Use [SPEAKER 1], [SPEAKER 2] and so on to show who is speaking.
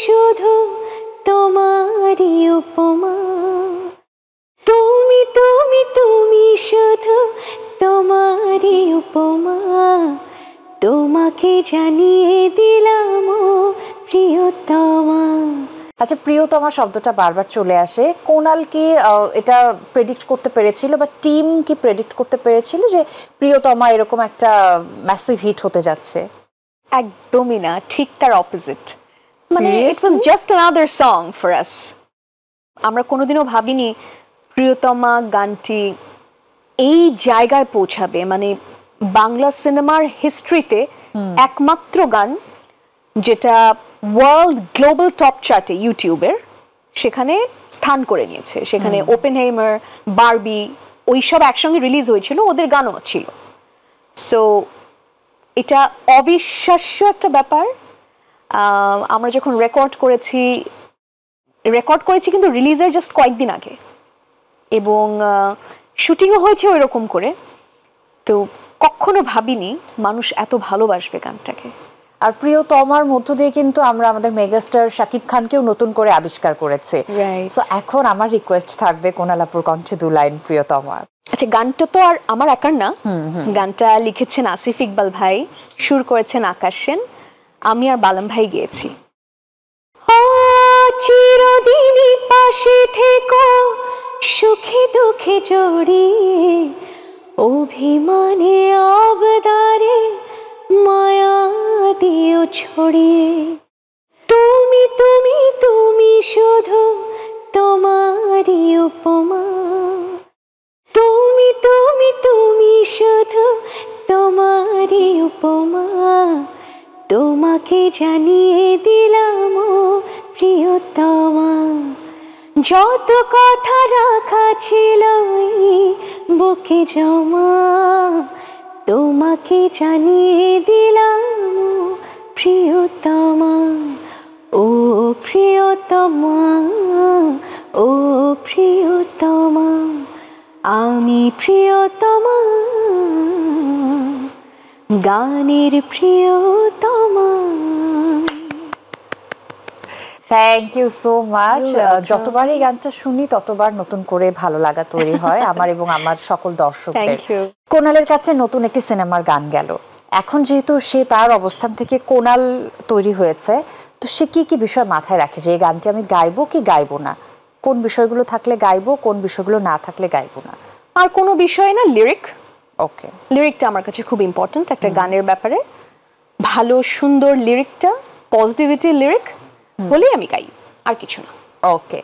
[SPEAKER 1] শুধু তোমারই উপমা, তুমি তুমি তুমি শুধু তোমারই উপমা, তোমাকে জানিয়ে দিলাম ও প্রিয়তমা।
[SPEAKER 2] আচ্ছা, প্রিয়তমা শব্দটা বারবার চলে আসে। কোনাল কি এটা প্রেডিক্ট করতে পেরেছিল বা টিম কি প্রেডিক্ট করতে পেরেছিল যে প্রিয়তমা এরকম একটা ম্যাসিভ হিট হতে যাচ্ছে?
[SPEAKER 1] একদমই না, ঠিক তার অপোজিট। মানে it was just another song for us. আমরা কোনোদিনও ভাবিনি প্রিয়তমা গানটি এই জায়গায় পৌঁছাবে। মানে বাংলা সিনেমার হিস্ট্রিতে একমাত্র গান যেটা ওয়ার্ল্ড গ্লোবাল টপ চার্টে ইউটিউবের সেখানে স্থান করে নিয়েছে। সেখানে ওপেনহেইমার, বারবি ওইসব একসঙ্গে রিলিজ হয়েছিল, ওদের গানও ছিল। সো এটা অবিশ্বাস্য একটা ব্যাপার। আমরা যখন রেকর্ড করেছি কিন্তু রিলিজের জাস্ট কয়েকদিন আগে, এবং শুটিংও হয়েছে ওই রকম করে। তো কখনো ভাবিনি মানুষ এত ভালোবাসবে গানটাকে।
[SPEAKER 2] আর প্রিয়তমার মধ্য দিয়ে কিন্তু আমরা আমাদের মেগাস্টার শাকিব খানকেও নতুন করে আবিষ্কার করেছে। সো এখন আমার রিকোয়েস্ট থাকবে কোনালাপুর কণ্ঠে 2 লাইন প্রিয়তমা।
[SPEAKER 1] আচ্ছা, গানটা তো আর আমার একার না, গানটা লিখেছেন আসিফ ইকবাল ভাই, সুর করেছেন আকাশ সেন, আমি আর বালাম ভাই গেয়েছি। চিরদিনই পাশে থেকো সুখে দুঃখে জড়িয়ে, অভিমানে আবদারে মায়া দিও ছড়িয়ে, তুমি তুমি তুমি শুধু তোমারই উপমা, তুমি তুমি তুমি শুধু তোমারই উপমা, তোমাকে জানিয়ে দিলাম ও প্রিয়তমা, যত কথা রাখা ছিল বুকে জমা, তোমাকে জানিয়ে দিলাম ও প্রিয়তমা, ও প্রিয়তমা, ও প্রিয়তমা, আমি প্রিয়তমা, গানের প্রিয়তমা।
[SPEAKER 2] Thank you so much. যতবার এই গানটা শুনি ততবার নতুন করে ভালো লাগা তৈরি হয় আমার এবং আমার সকল দর্শকদের। কোনালের কাছে নতুন একটি সিনেমার গান গেল, এখন যেহেতু সে তার অবস্থান থেকে কোনাল তৈরি হয়েছে, তো সে কি কি বিষয় মাথায় রাখে যে এই গানটি আমি গাইবো কি গাইবো না, কোন বিষয়গুলো থাকলে গাইবো, কোন বিষয়গুলো না থাকলে গাইবো না?
[SPEAKER 1] আর কোনো বিষয় না, লিরিক।
[SPEAKER 2] ওকে,
[SPEAKER 1] লিরিকটা আমার কাছে খুব ইম্পর্ট্যান্ট একটা গানের ব্যাপারে। ভালো সুন্দর লিরিকটা, পজিটিভিটি লিরিক হলেই আমি গাই, আর কিছু না।
[SPEAKER 2] ওকে।